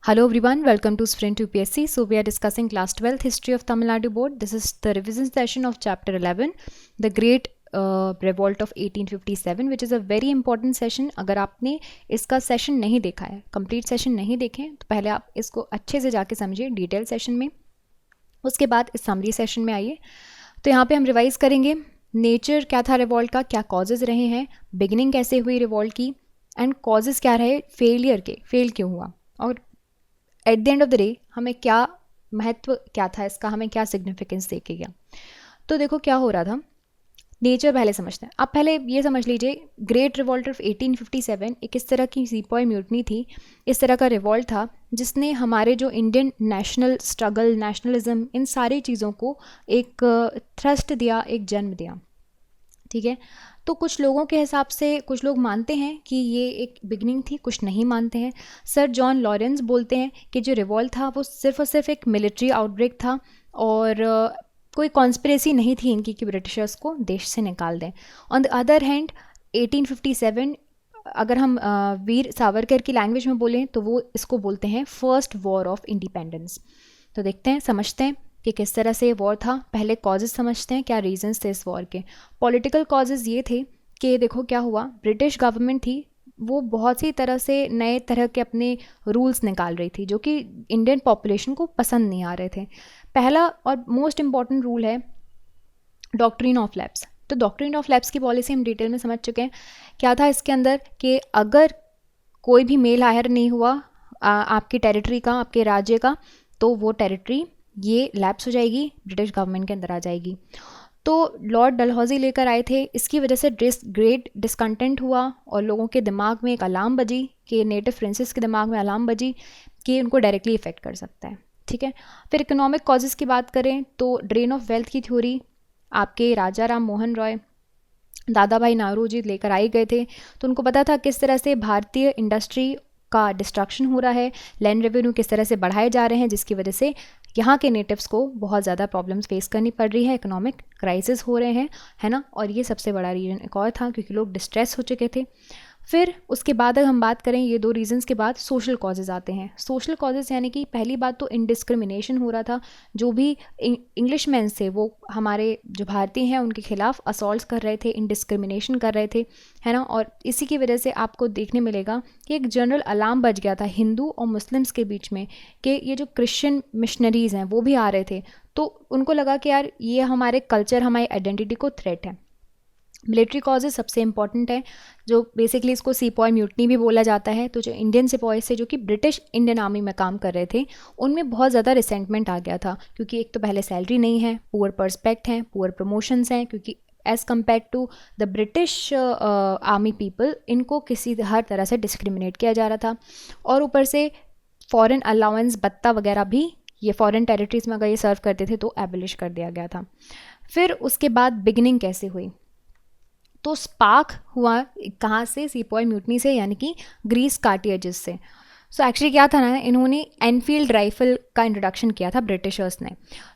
Hello everyone, welcome to Sprint UPSC. So we are discussing class 12th history of Tamil Nadu board. This is the revision session of chapter 11, the Great Revolt of 1857, which is a very important session. अगर आपने इसका session नहीं देखा है, complete session नहीं देखे, तो पहले आप इसको अच्छे से जाके समझिए डिटेल सेशन में, उसके बाद इस समरी सेशन में आइए. तो यहाँ पे हम रिवाइज करेंगे नेचर क्या था रिवॉल्ट का, क्या कॉजेज रहे हैं, बिगिनिंग कैसे हुई रिवॉल्ट की, एंड कॉजेज क्या रहे फेलियर के, फेल क्यों हुआ, और at the end of the day हमें क्या महत्व क्या था इसका, हमें क्या सिग्निफिकेंस दे के गया. तो देखो क्या हो रहा था, नेचर पहले समझते हैं. आप पहले ये समझ लीजिए ग्रेट रिवॉल्ट ऑफ 1857 एक इस तरह की सीपॉय म्यूटनी थी, इस तरह का रिवॉल्ट था जिसने हमारे जो इंडियन नेशनल स्ट्रगल, नेशनलिज्म, इन सारी चीज़ों को एक थ्रस्ट दिया, एक जन्म दिया. ठीक है, तो कुछ लोगों के हिसाब से कुछ लोग मानते हैं कि ये एक बिगनिंग थी, कुछ नहीं मानते हैं. सर जॉन लॉरेंस बोलते हैं कि जो रिवॉल्ट था वो सिर्फ और सिर्फ एक मिलिट्री आउटब्रेक था और कोई कॉन्स्पिरेसी नहीं थी इनकी कि ब्रिटिशर्स को देश से निकाल दें. ऑन द अदर हैंड 1857 अगर हम वीर सावरकर की लैंग्वेज में बोलें तो वो इसको बोलते हैं फर्स्ट वॉर ऑफ इंडिपेंडेंस. तो देखते हैं, समझते हैं कि किस तरह से वॉर था. पहले कॉजेज़ समझते हैं, क्या रीजंस थे इस वॉर के. पॉलिटिकल कॉजेज़ ये थे कि देखो क्या हुआ, ब्रिटिश गवर्नमेंट थी वो बहुत सी तरह से नए तरह के अपने रूल्स निकाल रही थी जो कि इंडियन पॉपुलेशन को पसंद नहीं आ रहे थे. पहला और मोस्ट इम्पॉर्टेंट रूल है डॉक्ट्रिन ऑफ लैप्स. तो डॉक्ट्रिन ऑफ लैप्स की पॉलिसी हम डिटेल में समझ चुके हैं. क्या था इसके अंदर कि अगर कोई भी मेल हायर नहीं हुआ आपकी टेरिटरी का, आपके राज्य का, तो वो टेरिटरी ये लैप्स हो जाएगी, ब्रिटिश गवर्नमेंट के अंदर आ जाएगी. तो लॉर्ड डलहौजी लेकर आए थे, इसकी वजह से ग्रेट डिसकंटेंट हुआ और लोगों के दिमाग में एक अलार्म बजी कि नेटिव प्रिंसेस के दिमाग में अलार्म बजी कि उनको डायरेक्टली इफेक्ट कर सकता है. ठीक है, फिर इकोनॉमिक कॉजेज़ की बात करें तो ड्रेन ऑफ वेल्थ की थ्योरी आपके राजा राम मोहन रॉय, दादा भाई नारोजी लेकर आए गए थे. तो उनको पता था किस तरह से भारतीय इंडस्ट्री का डिस्ट्रक्शन हो रहा है, लैंड रेवेन्यू किस तरह से बढ़ाए जा रहे हैं जिसकी वजह से यहाँ के नेटिव्स को बहुत ज़्यादा प्रॉब्लम्स फेस करनी पड़ रही है, इकोनॉमिक क्राइसिस हो रहे हैं, है ना. और ये सबसे बड़ा रीज़न एक और था क्योंकि लोग डिस्ट्रेस हो चुके थे. फिर उसके बाद अगर हम बात करें ये दो रीजंस के बाद सोशल कॉजेज़ आते हैं. सोशल कॉजेज़ यानी कि पहली बात तो इनडिस्क्रिमिनेशन हो रहा था, जो भी इंग्लिश मैन थे वो हमारे जो भारतीय हैं उनके खिलाफ असॉल्ट कर रहे थे, इनडिस्क्रिमिनेशन कर रहे थे, है ना. और इसी की वजह से आपको देखने मिलेगा कि एक जनरल अलार्म बज गया था हिंदू और मुस्लिम्स के बीच में कि ये जो क्रिश्चियन मिशनरीज़ हैं वो भी आ रहे थे. तो उनको लगा कि यार ये हमारे कल्चर, हमारी आइडेंटिटी को थ्रेट है. मिलिट्री कॉजेज सबसे इंपॉर्टेंट है, जो बेसिकली इसको सीपॉय म्यूटनी भी बोला जाता है. तो जो इंडियन सिपॉयज थे जो कि ब्रिटिश इंडियन आर्मी में काम कर रहे थे, उनमें बहुत ज़्यादा रिसेंटमेंट आ गया था क्योंकि एक तो पहले सैलरी नहीं है, पुअर पर्सपेक्ट हैं, पुअर प्रमोशंस हैं, क्योंकि as compared to the British army people इनको किसी हर तरह से डिस्क्रिमिनेट किया जा रहा था. और ऊपर से फॉरेन अलाउंस भत्ता वगैरह भी ये फॉरेन टेरिटरीज़ में अगर ये सर्व करते थे तो एबलिश कर दिया गया था. फिर उसके बाद बिगिनिंग कैसे हुई, तो स्पार्क हुआ कहाँ से, सीपॉय म्यूटनी से, यानी कि ग्रीस कार्टिएजेस से. सो एक्चुअली क्या था ना, इन्होंने एनफील्ड राइफल का इंट्रोडक्शन किया था ब्रिटिशर्स ने.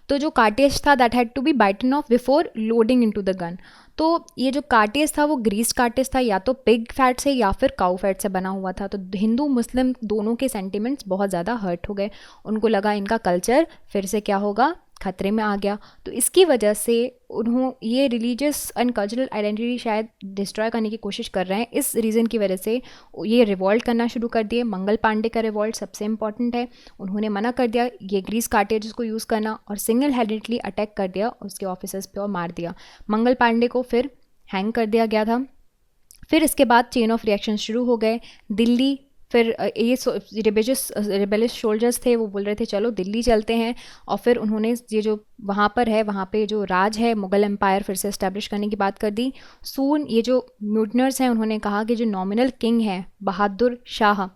तो जो कार्टिएज था that had to be bitten off before loading into the gun. तो ये जो कार्टिएज था वो ग्रीस कार्टिएज था, या तो पिग फैट से या फिर काउ फैट से बना हुआ था. तो हिंदू मुस्लिम दोनों के सेंटिमेंट्स बहुत ज़्यादा हर्ट हो गए. उनको लगा इनका कल्चर फिर से क्या होगा, खतरे में आ गया. तो इसकी वजह से ये रिलीजियस एंड कल्चरल आइडेंटिटी शायद डिस्ट्रॉय करने की कोशिश कर रहे हैं. इस रीज़न की वजह से ये रिवॉल्ट करना शुरू कर दिए. मंगल पांडे का रिवॉल्ट सबसे इंपॉर्टेंट है. उन्होंने मना कर दिया ये ग्रीस कार्टेज को यूज़ करना और सिंगल हैंडेडली अटैक कर दिया उसके ऑफिसर्स पे और मार दिया. मंगल पांडे को फिर हैंग कर दिया गया था. फिर इसके बाद चेन ऑफ रिएक्शन शुरू हो गए. दिल्ली, फिर ये रिबेलियस सोल्जर्स थे वो बोल रहे थे चलो दिल्ली चलते हैं. और फिर उन्होंने ये जो वहाँ पर है, वहाँ पे जो राज है मुग़ल एम्पायर फिर से इस्टेब्लिश करने की बात कर दी. सून ये जो म्यूटनर्स हैं उन्होंने कहा कि जो नॉमिनल किंग है बहादुर शाह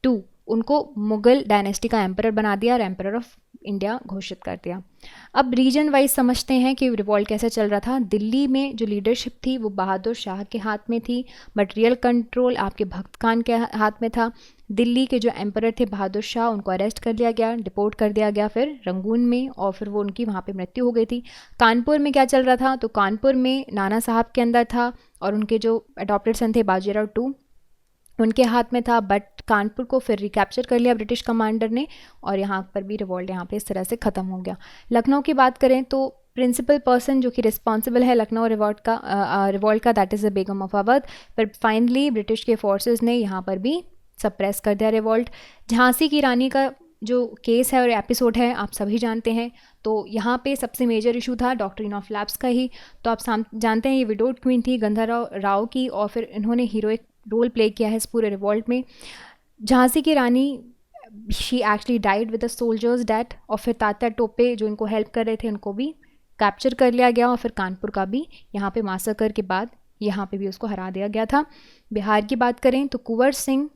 टू, उनको मुग़ल डायनेस्टी का एम्परर बना दिया और एम्परर ऑफ इंडिया घोषित कर दिया. अब रीजन वाइज समझते हैं कि रिवॉल्ट कैसे चल रहा था. दिल्ली में जो लीडरशिप थी वो बहादुर शाह के हाथ में थी, बट रियल कंट्रोल आपके भक्त खान के हाथ में था. दिल्ली के जो एम्परर थे बहादुर शाह, उनको अरेस्ट कर लिया गया, डिपोर्ट कर दिया गया फिर रंगून में, और फिर वो उनकी वहाँ पे मृत्यु हो गई थी. कानपुर में क्या चल रहा था, तो कानपुर में नाना साहब के अंदर था और उनके जो अडॉप्टेड सन थे बाजीराव टू, उनके हाथ में था, बट कानपुर को फिर रिकैप्चर कर लिया ब्रिटिश कमांडर ने और यहाँ पर भी रिवॉल्ट यहाँ पे इस तरह से ख़त्म हो गया। लखनऊ की बात करें तो प्रिंसिपल पर्सन जो कि रिस्पॉन्सिबल है लखनऊ रिवॉल्ट का that is the Begum of Awadh. पर फाइनली ब्रिटिश के फोर्सेस ने यहाँ पर भी सप्रेस कर दिया रिवॉल्ट। झांसी की रानी का जो केस है और एपिसोड है आप सभी जानते हैं, तो यहाँ पे सबसे मेजर इशू था डॉक्ट्रिन ऑफ लैप्स का ही। तो आप जानते हैं ये विडोड क्वीन थी गंगाराव राव की, और फिर इन्होंने हीरोइक रोल प्ले किया है इस पूरे रिवॉल्ट में। झांसी की रानी she actually died with the soldiers death, और फिर तात्या टोपे जो इनको हेल्प कर रहे थे उनको भी कैप्चर कर लिया गया, और फिर कानपुर का भी यहाँ पे मासकर के बाद यहाँ पे भी उसको हरा दिया गया था। बिहार की बात करें तो Kunwar Singh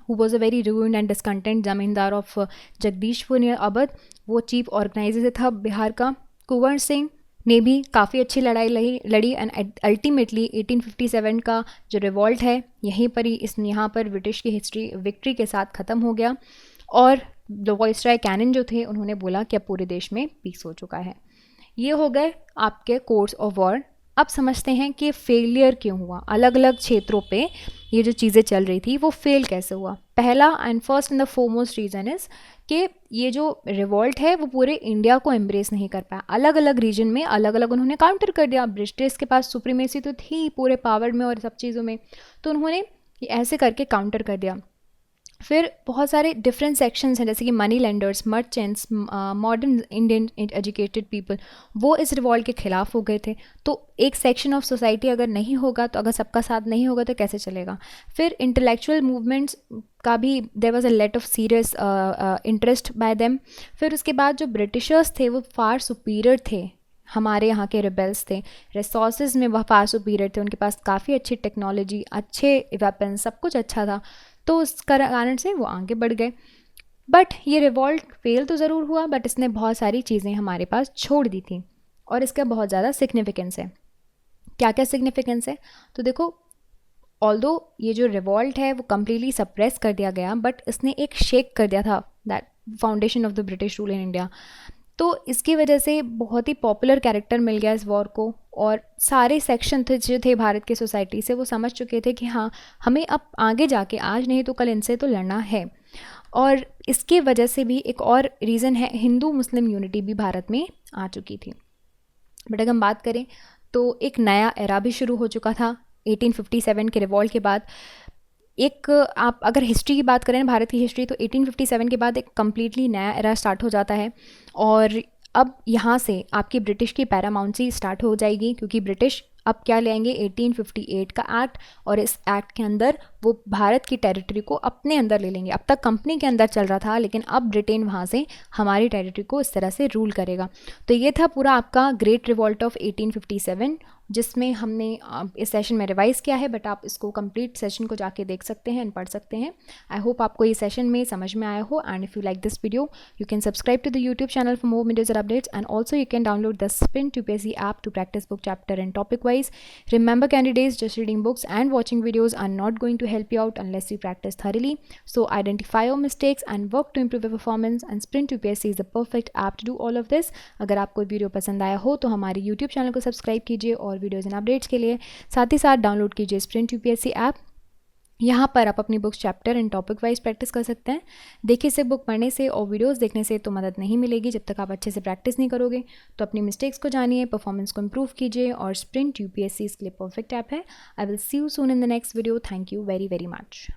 who was a very ruined and discontent zamindar of Jagdishpur near Awadh, वो चीफ ऑर्गेनाइजर था बिहार का। कुंवर सिंह ने भी काफ़ी अच्छी लड़ाई लड़ी एंड अल्टीमेटली 1857 का जो रिवॉल्ट है यहीं पर ही यहाँ पर ब्रिटिश की हिस्ट्री विक्ट्री के साथ ख़त्म हो गया। और द वॉइसराय कैनन जो थे उन्होंने बोला कि अब पूरे देश में पीस हो चुका है। ये हो गए आपके कोर्स ऑफ वॉर। अब समझते हैं कि फेलियर क्यों हुआ, अलग अलग क्षेत्रों पे ये जो चीज़ें चल रही थी वो फेल कैसे हुआ। पहला and first and the foremost reason is कि ये जो रिवॉल्ट है वो पूरे इंडिया को एम्ब्रेस नहीं कर पाया, अलग अलग रीजन में अलग अलग उन्होंने काउंटर कर दिया। ब्रिटिश के पास सुप्रीमेसी तो थी पूरे पावर में और सब चीज़ों में, तो उन्होंने ऐसे करके काउंटर कर दिया। फिर बहुत सारे डिफरेंट सेक्शंस हैं जैसे कि money lenders, merchants, modern Indian educated people, वो इस रिवॉल्ट के ख़िलाफ़ हो गए थे। तो एक सेक्शन ऑफ सोसाइटी अगर नहीं होगा, तो अगर सबका साथ नहीं होगा तो कैसे चलेगा। फिर इंटेलेक्चुअल मूवमेंट्स का भी there was a lot of serious interest by them. फिर उसके बाद जो ब्रिटिशर्स थे वो फार सुपीरियर थे, हमारे यहाँ के रिबेल्स थे, रिसोर्सेज में वह फार सुपीरियर थे, उनके पास काफ़ी अच्छी टेक्नोलॉजी, अच्छे वेपन, सब कुछ अच्छा था, तो उस कारण से वो आगे बढ़ गए। बट ये रिवॉल्ट फेल तो ज़रूर हुआ, बट इसने बहुत सारी चीज़ें हमारे पास छोड़ दी थी और इसका बहुत ज़्यादा सिग्निफिकेंस है। क्या क्या सिग्निफिकेंस है, तो देखो ऑल्दो ये जो रिवॉल्ट है वो कम्प्लीटली सप्रेस कर दिया गया, बट इसने एक शेक कर दिया था that foundation of the British rule in India. तो इसकी वजह से बहुत ही पॉपुलर कैरेक्टर मिल गया इस वॉर को, और सारे सेक्शन थे जो थे भारत की सोसाइटी से वो समझ चुके थे कि हाँ हमें अब आगे जाके आज नहीं तो कल इनसे तो लड़ना है। और इसके वजह से भी एक और रीज़न है, हिंदू मुस्लिम यूनिटी भी भारत में आ चुकी थी। बट अगर हम बात करें तो एक नया एरा भी शुरू हो चुका था 1857 के रिवॉल्ट के बाद। एक आप अगर हिस्ट्री की बात करें भारत की हिस्ट्री, तो 1857 के बाद एक कम्प्लीटली नया एरा स्टार्ट हो जाता है, और अब यहाँ से आपकी ब्रिटिश की पैरामाउंसी स्टार्ट हो जाएगी, क्योंकि ब्रिटिश अब क्या लेंगे 1858 का एक्ट, और इस एक्ट के अंदर वो भारत की टेरिटरी को अपने अंदर ले लेंगे। अब तक कंपनी के अंदर चल रहा था, लेकिन अब ब्रिटेन वहाँ से हमारी टेरिटरी को इस तरह से रूल करेगा। तो ये था पूरा आपका ग्रेट रिवॉल्ट ऑफ 1857, जिसमें हमने इस सेशन में रिवाइज़ किया है, बट आप इसको कंप्लीट सेशन को जाके देख सकते हैं एंड पढ़ सकते हैं। आई होप आपको ये सेशन में समझ में आया हो, and if you like this video you can subscribe to the YouTube channel for more videos और updates, and also you can download the Sprint UPSC app to practice book chapter and topic wise. Remember candidates, just reading books and watching videos are not going to help you out unless you practice thoroughly. So identify your mistakes and work to improve your performance, and Sprint UPSC is the perfect app to do all of this. अगर आपको video पसंद आया हो तो हमारे YouTube channel को subscribe कीजिए और वीडियोज़ एंड अपडेट्स के लिए साथ ही साथ डाउनलोड कीजिए Sprint UPSC ऐप। यहाँ पर आप अपनी books chapter and topic wise practice कर सकते हैं। देखिए, सिर्फ बुक पढ़ने से और वीडियोस देखने से तो मदद नहीं मिलेगी जब तक आप अच्छे से प्रैक्टिस नहीं करोगे। तो अपनी मिस्टेक्स को जानिए, परफॉर्मेंस को इंप्रूव कीजिए, और स्प्रिंट यूपीएससी इसके लिए परफेक्ट ऐप है। I will see you soon in the next video. Thank you very very much.